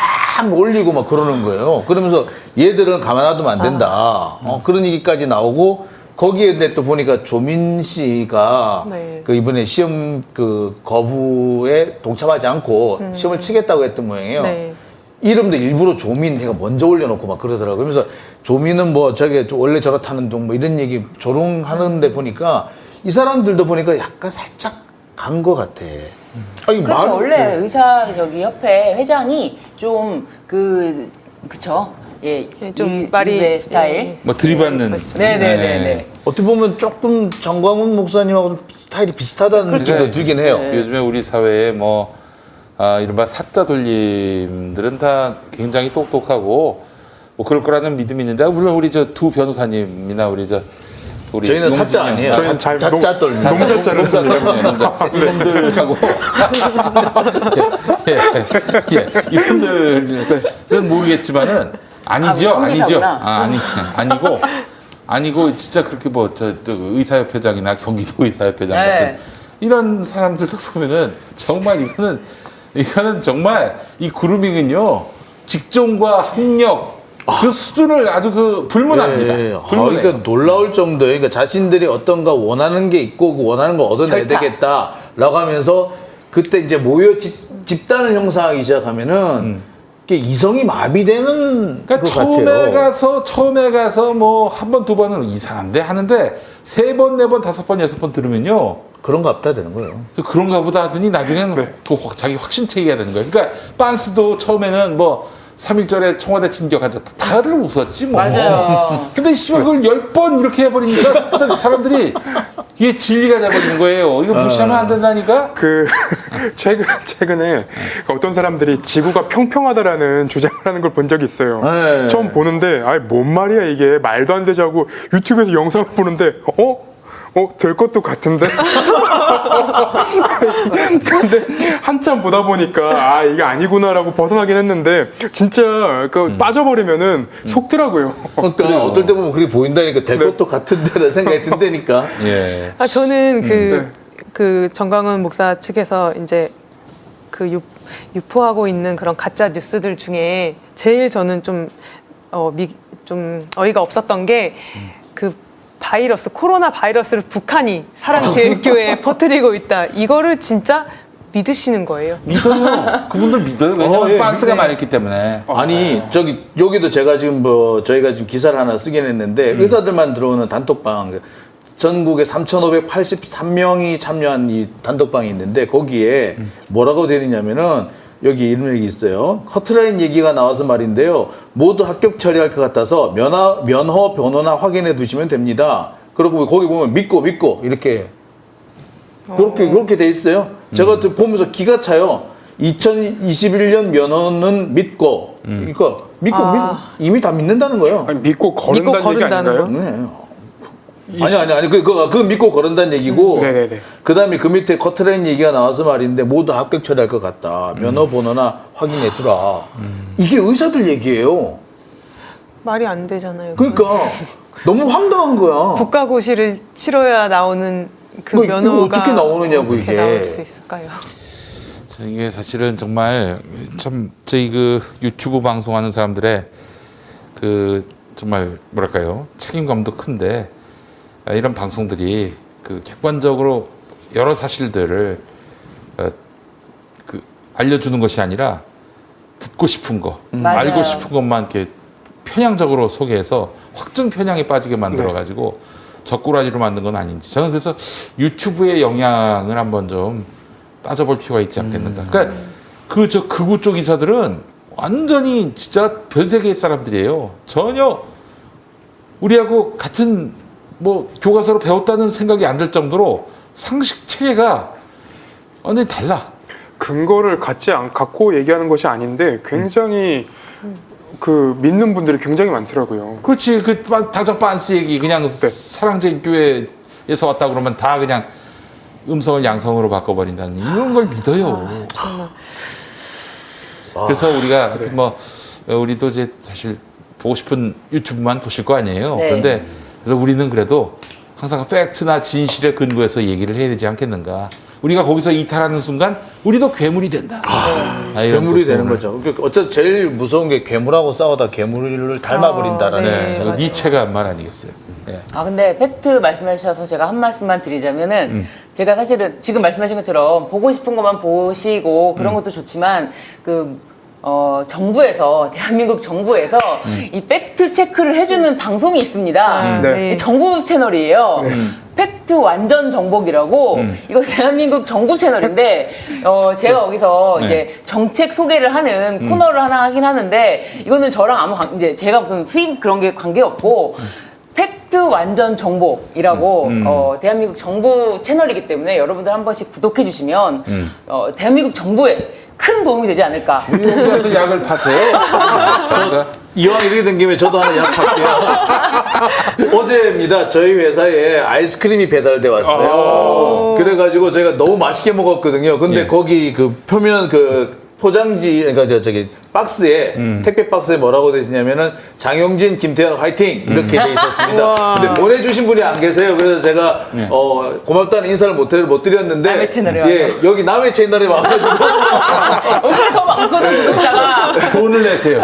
올리고 막 그러는 거예요. 그러면서 얘들은 가만 놔두면 안 된다. 그런 얘기까지 나오고 거기에 근데 또 보니까 조민 씨가 네. 그 이번에 시험 그 거부에 동참하지 않고 시험을 치겠다고 했던 모양이에요. 네. 이름도 일부러 조민 해가 먼저 올려놓고 막 그러더라고요. 그러면서 조민은 뭐 저게 원래 저렇다는 둥 뭐 이런 얘기 조롱하는데 보니까 이 사람들도 보니까 약간 살짝 간 것 같아. 아니, 그렇죠. 원래 네. 의사 저기 협회 회장이 좀 그쵸. 예, 좀 말이 의 스타일. 예. 뭐 들이받는. 네네네네. 어떻게 보면 조금 정광훈 목사님하고 스타일이 비슷하다는 느낌도 들긴 해요. 요즘에 우리 사회에 뭐 이른바 사자 돌림들은 다 굉장히 똑똑하고 뭐 그럴 거라는 믿음이 있는데 물론 우리 저 두 변호사님이나 우리 저희는 사자 아니에요. 저희는 잘 자짜 떨림. 농자자를 이분들하고 이분들은 모르겠지만은 아니죠, 아니죠. 아니고 진짜 그렇게 뭐 저 의사협회장이나 경기도 의사협회장 같은 이런 사람들도 보면은 정말 이거는 정말 이 그루밍은요 직종과 학력 그 수준을 아주 불문합니다. 예. 불문해요. 그러니까 놀라울 정도예요. 그러니까 자신들이 어떤가 원하는 게 있고 그 원하는 거 얻어내야 결타. 되겠다라고 하면서 그때 이제 모여 집단을 형성하기 시작하면은 이게 이성이 마비되는 그러니까 것 같아요. 처음에 가서 뭐 한 번 두 번은 이상한데 하는데 세 번, 네 번, 다섯 번, 여섯 번 들으면요. 그런가 보다 되는 거예요. 그런가 보다 하더니 나중에는 자기 확신체계가 되는 거예요. 그러니까 빤스도 처음에는 뭐 3.1절에 청와대 진격하자 다들 웃었지 뭐. 맞아요. 근데 씨발 그걸 10번 이렇게 해버리니까 사람들이 이게 진리가 돼버리는 거예요. 이거 무시하면 안 된다니까. 최근에 어떤 사람들이 지구가 평평하다라는 주장을 하는 걸 본 적이 있어요. 네. 처음 보는데 뭔 말이야 이게 말도 안 되지 하고 유튜브에서 영상을 보는데 될 것도 같은데. 근데 한참 보다 보니까 이게 아니구나라고 벗어나긴 했는데 진짜 빠져버리면은 속더라고요. 그러니까 어떨 때 보면 그게 보인다니까 될 것도 같은데라는 생각이 든다니까. 예. 저는 그 정광훈 목사 측에서 이제 유포하고 있는 그런 가짜 뉴스들 중에 제일 저는 좀 어이가 없었던 게 코로나 바이러스를 북한이 사랑제일교회에 퍼뜨리고 있다. 이거를 진짜 믿으시는 거예요. 믿어요. 그분들 믿어요. 왜냐면 빤스가 많이 있기 때문에. 아니 여기도 제가 지금 저희가 지금 기사를 하나 쓰긴 했는데 의사들만 들어오는 단톡방 전국에 3,583명이 참여한 이 단톡방이 있는데 거기에 뭐라고 되어 있냐면은 여기 이런 얘기 있어요. 커트라인 얘기가 나와서 말인데요. 모두 합격 처리할 것 같아서 면허 번호나 확인해 두시면 됩니다. 그리고 거기 보면 믿고 이렇게 그렇게 돼 있어요. 제가 보면서 기가 차요. 2021년 면허는 믿고 그러니까 이미 다 믿는다는 거예요. 아니, 믿고 거른다는 얘기 아닌가요? 네. 아니 그 믿고 거른다는 얘기고 네네네. 그다음에 그 밑에 커트라인 얘기가 나와서 말인데 모두 합격 처리할 것 같다. 면허 번호나 확인해 두라. 이게 의사들 얘기예요. 말이 안 되잖아요. 그러니까 너무 황당한 거야. 국가고시를 치러야 나오는 그 이거 면허가 어떻게 나오느냐고, 어떻게 이게. 나올 수 있을까요? 이게 사실은 정말 참 저희 그 유튜브 방송하는 사람들의 정말 뭐랄까요 책임감도 큰데 이런 방송들이 객관적으로 여러 사실들을 알려주는 것이 아니라 듣고 싶은 거, 맞아요. 알고 싶은 것만 이렇게 편향적으로 소개해서 확증 편향에 빠지게 만들어가지고 젓구라지로 만든 건 아닌지 저는 그래서 유튜브의 영향을 한번 좀 따져볼 필요가 있지 않겠는가. 그러니까 극우 쪽 이사들은 완전히 진짜 변세계 사람들이에요. 전혀 우리하고 같은 뭐 교과서로 배웠다는 생각이 안 들 정도로 상식 체계가 근데 달라. 근거를 갖고 얘기하는 것이 아닌데 굉장히 그 믿는 분들이 굉장히 많더라고요. 그렇지. 그 다적 반스 얘기 그냥 사랑제일 교회에서 왔다 그러면 다 그냥 음성을 양성으로 바꿔버린다는 이런 걸 믿어요. 그래서 우리가 하여튼 뭐 우리도 이제 사실 보고 싶은 유튜브만 보실 거 아니에요. 네. 그런데 그래서 우리는 그래도 항상 팩트나 진실에 근거해서 얘기를 해야 되지 않겠는가. 우리가 거기서 이탈하는 순간 우리도 괴물이 된다. 이런 괴물이 또 되는 오늘 거죠. 그러니까 어쨌든 제일 무서운 게 괴물하고 싸우다 괴물을 닮아버린다라는 네, 거죠. 저거 니체가 한 말 아니겠어요. 네. 근데 팩트 말씀해 주셔서 제가 한 말씀만 드리자면은 제가 사실은 지금 말씀하신 것처럼 보고 싶은 것만 보시고 그런 것도 좋지만 정부에서 대한민국 정부에서 이 팩트 체크를 해주는 방송이 있습니다. 네. 이 정부 채널이에요. 팩트 완전 정복이라고 이거 대한민국 정부 채널인데 제가 거기서 이제 정책 소개를 하는 코너를 하나 하긴 하는데 이거는 저랑 아무 이제 제가 무슨 수입 그런 게 관계 없고 팩트 완전 정복이라고 대한민국 정부 채널이기 때문에 여러분들 한 번씩 구독해 주시면 대한민국 정부에 큰 도움이 되지 않을까. 우리 여기 와서 약을 파세요. 제가 이왕 이렇게 된 김에 저도 하나 약할게요. 어제입니다. 저희 회사에 아이스크림이 배달돼 왔어요. 그래가지고 제가 너무 맛있게 먹었거든요. 근데 예. 거기 그 표면 그 포장지, 그러니까 저기 박스에 택배 박스에 뭐라고 되어 있냐면은 장용진, 김태현 화이팅 이렇게 돼 있었습니다. 근데 보내주신 분이 안 계세요. 그래서 제가 고맙다는 인사를 못 드렸는데 남의 채널에 와서. 여기 남의 채널에 와가지고 얼굴이 더 많거든 구독자가. 돈을 내세요.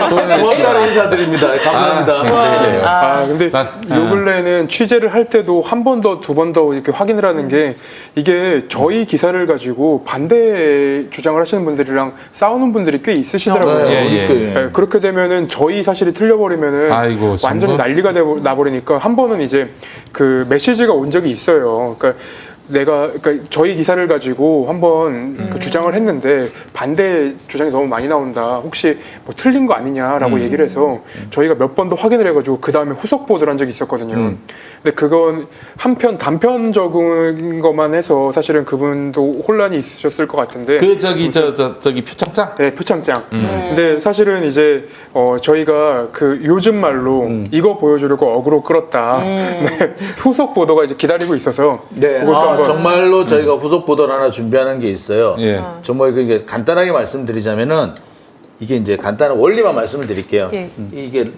고맙다는 인사드립니다. 감사합니다. 근데 난- 요 근래에는 취재를 할 때도 한 번 더, 두 번 더 이렇게 확인을 하는 게 이게 저희 기사를 가지고 반대 주장을 하시는 분들이랑 싸우는 분들이 꽤 있으시더라고요. 네, 그렇게 되면은 저희 사실이 틀려버리면은 아이고, 완전히 정말. 난리가 나버리니까 한 번은 이제 그 메시지가 온 적이 있어요. 그러니까 그러니까 저희 기사를 가지고 한번 그 주장을 했는데 반대 주장이 너무 많이 나온다. 혹시 뭐 틀린 거 아니냐라고 얘기를 해서 저희가 몇 번 더 확인을 해가지고 그 다음에 후속 보도를 한 적이 있었거든요. 근데 그건 한편 단편적인 것만 해서 사실은 그분도 혼란이 있으셨을 것 같은데. 저기 표창장? 네, 표창장. 근데 사실은 이제 저희가 그 요즘 말로 이거 보여주려고 어그로 끌었다. 네, 후속 보도가 이제 기다리고 있어서. 네, 그것도 한번 정말로 저희가 후속 보도를 하나 준비하는 게 있어요. 예. 정말 그게 간단하게 말씀드리자면은 이게 이제 간단한 원리만 말씀을 드릴게요. 예. 이게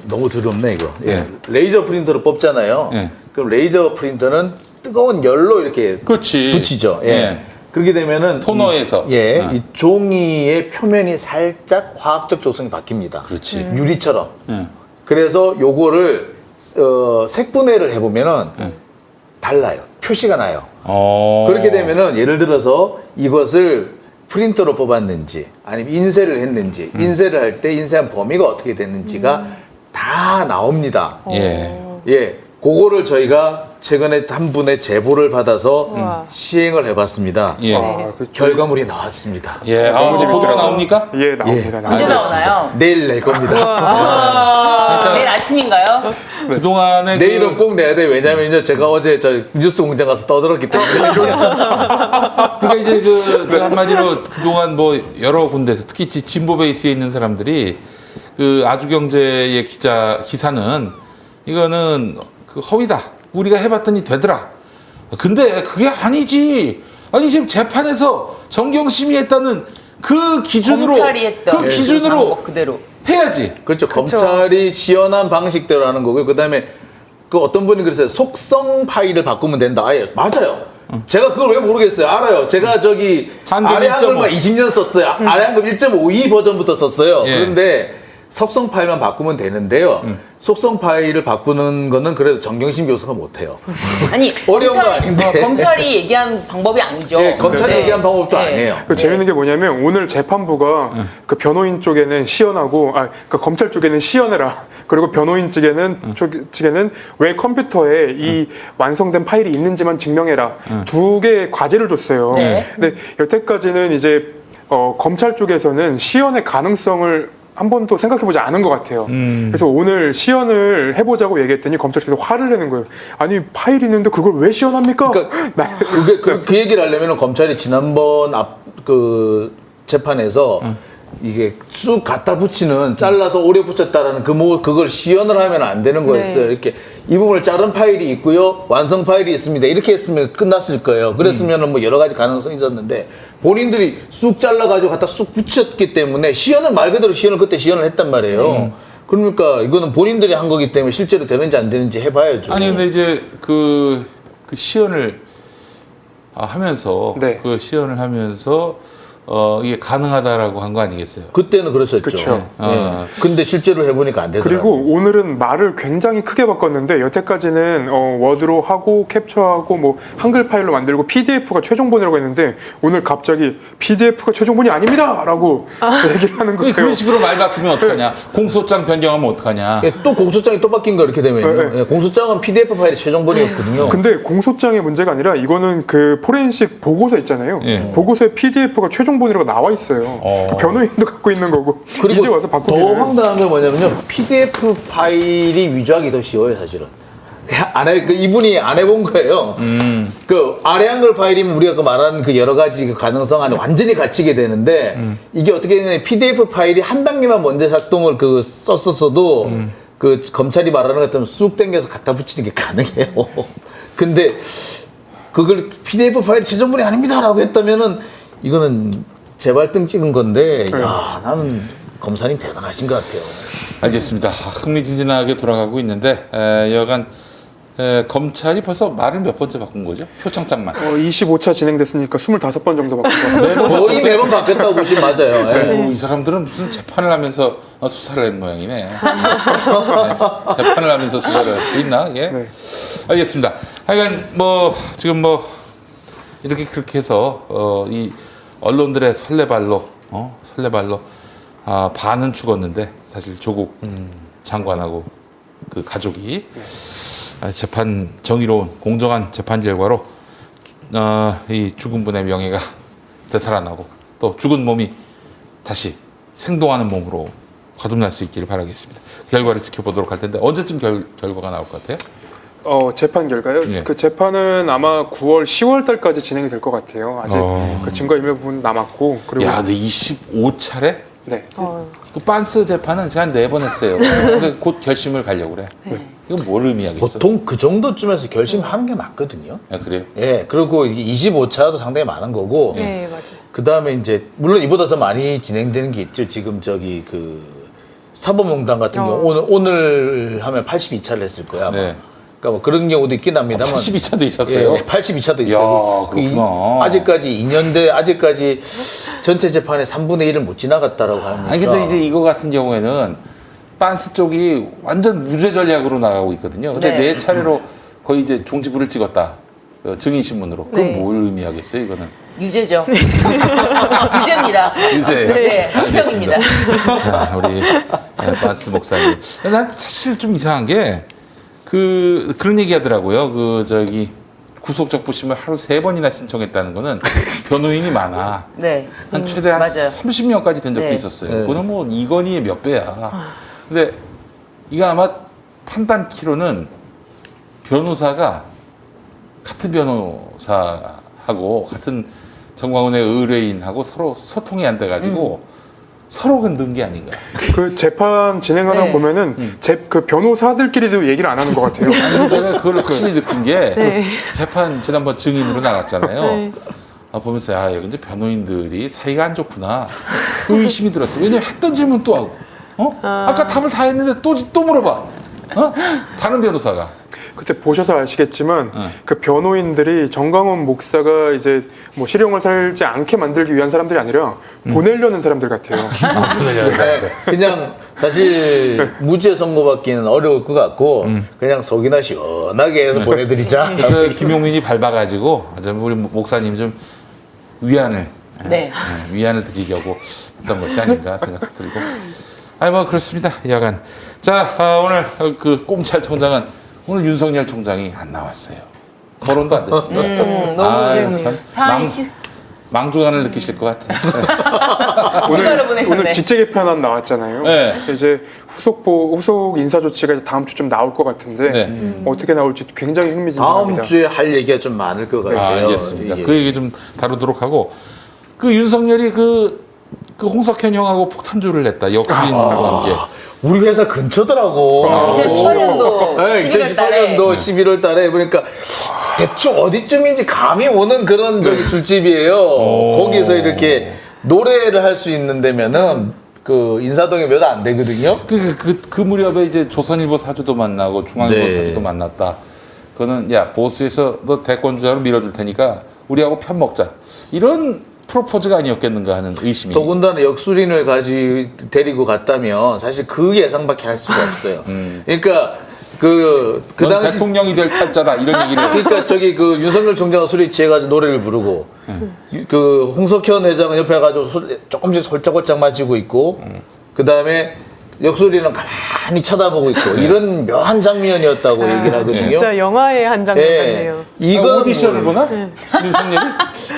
너무 더럽네 이거. 예. 레이저 프린터로 뽑잖아요. 예. 그럼 레이저 프린터는 뜨거운 열로 이렇게 그렇지. 붙이죠. 예. 예. 그렇게 되면은 토너에서. 이 종이의 표면이 살짝 화학적 조성이 바뀝니다. 그렇지. 유리처럼. 예. 그래서 요거를 색분해를 해보면은 달라요. 표시가 나요. 그렇게 되면은 예를 들어서 이것을 프린터로 뽑았는지 아니면 인쇄를 했는지 인쇄를 할 때 인쇄한 범위가 어떻게 됐는지가 다 나옵니다. 예. 그거를 저희가 최근에 한 분의 제보를 받아서 우와. 시행을 해봤습니다. 예. 결과물이 나왔습니다. 예. 이제 보도가 나옵니까? 예, 나옵니다. 언제 나옵니다. 나오나요? 내일 낼 겁니다. 내일 아침인가요? 그동안에 내일은 꼭 내야 돼요. 왜냐면요, 제가 어제 저 뉴스 공장 가서 떠들었기 때문에. 그러니까 이제 제가 한마디로 그동안 뭐 여러 군데서 특히 진보 베이스에 있는 사람들이 그 아주경제의 기사는 이거는 그 허위다. 우리가 해봤더니 되더라. 근데 그게 아니지. 아니 지금 재판에서 정경심이 했다는 그 기준으로 검찰이 했던 그 기준으로 방법 그대로. 해야지. 그렇죠. 검찰이 시연한 방식대로 하는 거고요. 그 다음에 그 어떤 분이 그랬어요. 속성 파일을 바꾸면 된다. 아예 맞아요. 제가 그걸 왜 모르겠어요. 알아요. 제가 저기 한글 아래 한글만 1.5. 20년 썼어요. 아래 한글 1.52 버전부터 썼어요. 예. 그런데 속성 파일만 바꾸면 되는데요. 속성 파일을 바꾸는 거는 그래도 정경심 교수가 못해요. 아니 어려운 거 아닌데. 검찰이 얘기한 방법이 아니죠. 예, 검찰이 네. 얘기한 방법도 네. 아니에요. 그 재밌는 게 뭐냐면 오늘 재판부가 그 변호인 쪽에는 시연하고 그 검찰 쪽에는 시연해라. 그리고 변호인 측에는 왜 컴퓨터에 이 완성된 파일이 있는지만 증명해라. 두 개의 과제를 줬어요. 네. 근데 여태까지는 이제 검찰 쪽에서는 시연의 가능성을 한 번도 생각해보지 않은 것 같아요. 그래서 오늘 시연을 해보자고 얘기했더니 검찰께서 화를 내는 거예요. 아니 파일이 있는데 그걸 왜 시연합니까? 그 얘기를 하려면 검찰이 지난번 그 재판에서 이게 쑥 갖다 붙이는 잘라서 오래 붙였다라는 그걸 시연을 하면 안 되는 거였어요. 네. 이렇게 이 부분을 자른 파일이 있고요, 완성 파일이 있습니다. 이렇게 했으면 끝났을 거예요. 그랬으면 뭐 여러 가지 가능성이 있었는데 본인들이 쑥 잘라가지고 갖다 쑥 붙였기 때문에 시연을 말 그대로 그때 시연을 했단 말이에요. 그러니까 이거는 본인들이 한 거기 때문에 실제로 되는지 안 되는지 해봐야죠. 아니 근데 이제 그 시연을 하면서 네. 그 시연을 하면서 이게 가능하다라고 한 거 아니겠어요? 그때는 그랬었죠. 그쵸. 예. 근데 실제로 해보니까 안 되더라고요. 그리고 오늘은 말을 굉장히 크게 바꿨는데 여태까지는 워드로 하고 캡처하고 뭐 한글 파일로 만들고 PDF가 최종본이라고 했는데 오늘 갑자기 PDF가 최종본이 아닙니다라고 얘기를 하는 거예요. 그런 식으로 말 바꾸면 어떡하냐? 공소장 변경하면 어떡하냐? 예, 또 공소장이 또 바뀐 거 이렇게 되면요. 네. 예, 공소장은 PDF 파일이 최종본이었거든요. 근데 공소장의 문제가 아니라 이거는 그 포렌식 보고서 있잖아요. 예. 보고서에 PDF가 최종본이라고 나와 있어요. 그 변호인도 갖고 있는 거고 그리고 이제 와서 더 바꾸면 황당한 게 뭐냐면요. PDF 파일이 위조하기 더 쉬워요, 사실은. 이분이 안 해본 거예요. 그 아래 한글 파일이면 우리가 그 말하는 그 여러 가지 그 가능성 안에 완전히 갇히게 되는데 이게 어떻게 되냐면 PDF 파일이 한 단계만 먼저 작동을 썼었어도 그 검찰이 말하는 것처럼 쑥 당겨서 갖다 붙이는 게 가능해요. 근데 그걸 PDF 파일이 최종본이 아닙니다라고 했다면은 이거는 재발등 찍은 건데, 야, 나는 검사님 대단하신 것 같아요. 알겠습니다. 흥미진진하게 돌아가고 있는데 여간 검찰이 벌써 말을 몇 번째 바꾼 거죠? 표창장만. 25차 진행됐으니까 25번 정도 바꾼 것 같아요. 거의 매번 바뀌었다고 보시면 맞아요. 예. 아이고, 이 사람들은 무슨 재판을 하면서 수사를 한 모양이네. 네, 재판을 하면서 수사를 할 수도 있나? 예. 네. 알겠습니다. 하여간 뭐 지금 뭐 이렇게 그렇게 해서 이 언론들의 설레발로 반은 죽었는데 사실 조국 장관하고 그 가족이 재판 정의로운 공정한 재판 결과로 이 죽은 분의 명예가 되살아나고 또 죽은 몸이 다시 생동하는 몸으로 거듭날 수 있기를 바라겠습니다. 결과를 지켜보도록 할 텐데 언제쯤 결과가 나올 것 같아요? 재판 결과요? 예. 그 재판은 아마 9월, 10월 달까지 진행이 될 것 같아요. 아직 그 증거인멸 부분 남았고 그리고 야, 근데 25차례? 네. 그 빤스 재판은 제가 한 4번 했어요. 근데 곧 결심을 가려고 그래. 이건 뭘 의미하겠어? 보통 그 정도쯤에서 결심하는 게 맞거든요. 아, 그래요? 예, 그리고 25차도 상당히 많은 거고. 네, 맞아요. 그 다음에 이제, 물론 이보다 더 많이 진행되는 게 있죠. 지금 그 사법농단 같은 경우, 오늘 하면 82차를 했을 거야. 아마. 네. 그러니까 뭐 그런 경우도 있긴 합니다만. 82차도 있었어요? 예, 82차도 있어요. 이야, 그렇구나. 아직까지 2년대, 아직까지 전체 재판의 3분의 1을 못 지나갔다라고 합니다. 아니, 근데 이제 이거 같은 경우에는 빤스 쪽이 완전 무죄 전략으로 나가고 있거든요. 근데 네. 4차례로 거의 이제 종지부를 찍었다. 증인신문으로. 그건 네. 뭘 의미하겠어요, 이거는? 유죄죠. 유죄입니다. 유죄예요. 네, 실형입니다. 자, 우리 빤스 목사님. 난 사실 좀 이상한 게 그런 얘기 하더라고요. 구속적 부심을 하루 3번이나 신청했다는 거는 변호인이 많아. 네. 한 최대 한 맞아요. 30명까지 된 적도 네. 있었어요. 네. 그거는 뭐 이건희의 몇 배야. 근데 이거 아마 판단키로는 변호사가 같은 변호사하고 같은 정광훈의 의뢰인하고 서로 소통이 안 돼가지고 서로 건든 게 아닌가. 그 재판 진행하다 네. 보면은 그 변호사들끼리도 얘기를 안 하는 것 같아요. 아니, 내가 그걸 확실히 느낀 게 네. 재판 지난번 증인으로 나갔잖아요. 네. 보면서 야, 이제 변호인들이 사이가 안 좋구나. 그 의심이 들었어. 왜냐면 했던 질문 또 하고. 아까 답을 다 했는데 또 물어봐. 다른 변호사가. 그때 보셔서 아시겠지만 네. 그 변호인들이 정광훈 목사가 이제 뭐 실형을 살지 않게 만들기 위한 사람들이 아니라 보내려는 사람들 같아요. 네, 그냥 사실 무죄 선고받기는 어려울 것 같고 그냥 속이나 시원하게 해서 보내드리자. 그래서 김용민이 밟아가지고 우리 목사님 좀 위안을 위안을 드리려고 했던 것이 아닌가 생각 들고. 아니 뭐 그렇습니다. 여간. 자, 오늘 그 꼼찰총장은 오늘 윤석열 총장이 안 나왔어요. 거론도 안 됐습니다. 너무 참 상황이 망주간을 느끼실 것 같아요. 휴가를 보내셨네. 오늘 직제 개편안 나왔잖아요. 네. 이제 후속 인사 조치가 이제 다음 주 좀 나올 것 같은데 네. 어떻게 나올지 굉장히 다음 흥미진진합니다. 주에 할 얘기가 좀 많을 것 같아요. 알겠습니다. 예. 그 얘기 좀 다루도록 하고 그 윤석열이 그 홍석현 형하고 폭탄주를 냈다. 역수인 관계. 우리 회사 근처더라고. 2018년도 네, 11월 달에 2018년도 11월 달에 보니까 대충 어디쯤인지 감이 오는 그런 저기 술집이에요. 거기서 이렇게 노래를 할 수 있는 데면은 그 인사동에 몇 안 되거든요. 그 무렵에 이제 조선일보 사주도 만나고 중앙일보 네. 사주도 만났다. 그거는 야 보수에서 너 대권주자로 밀어줄 테니까 우리하고 편 먹자. 이런 프로포즈가 아니었겠는가 하는 의심이. 더군다나 역술인을 데리고 갔다면 사실 그 예상밖에 할 수가 없어요. 그러니까 그 넌 당시 대통령이 될 팔자다 이런 얘기를. 그러니까 저기 그 윤석열 총장은 술에 취해가지고 노래를 부르고 그 홍석현 회장은 옆에 가지고 조금씩 홀짝홀짝 마시고 있고 그 다음에 역술이는 가만히 쳐다보고 있고 이런 묘한 장면이었다고 얘기를 하거든요. 진짜 영화의 한 장면 같네요. 이건 오디션을 보나? 윤석열이?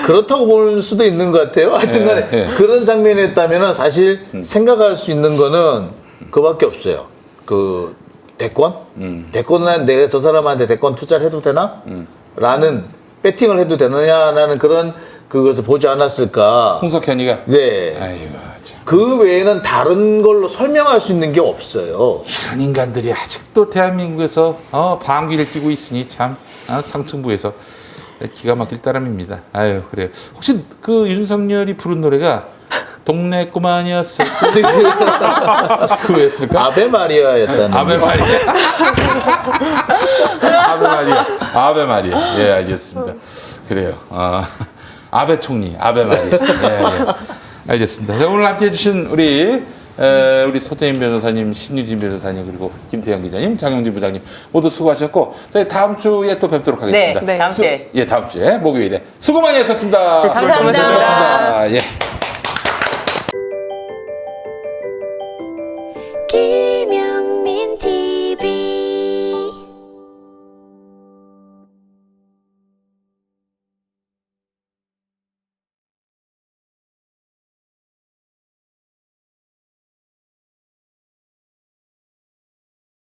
그렇다고 볼 수도 있는 것 같아요. 하여튼간에 예. 그런 장면이었다면 사실 생각할 수 있는 거는 그밖에 없어요. 그 대권? 대권은 내가 저 사람한테 대권 투자를 해도 되나? 라는 배팅을 해도 되느냐라는 그런 그것을 보지 않았을까. 홍석현이가. 네. 아이고 참. 그 외에는 다른 걸로 설명할 수 있는 게 없어요. 이런 인간들이 아직도 대한민국에서 방귀를 뀌고 있으니 참 상층부에서 기가 막힐 따름입니다. 아유 그래요. 혹시 그 윤석열이 부른 노래가 동네 꼬마니었어. 그거였을까? 아베 마리아였다는. 아베 마리아. 아베 마리아. 아베 마리아. 예 알겠습니다. 그래요. 아베 총리. 아베 마리아. 예. 알겠습니다. 자, 오늘 함께해 주신 우리 서재인 변호사님, 신유진 변호사님, 그리고 김태형 기자님, 장영진 부장님 모두 수고하셨고 저희 다음 주에 또 뵙도록 하겠습니다. 네, 다음 주에. 다음 주에 목요일에 수고 많이 하셨습니다. 감사합니다. 수고하셨습니다. 예.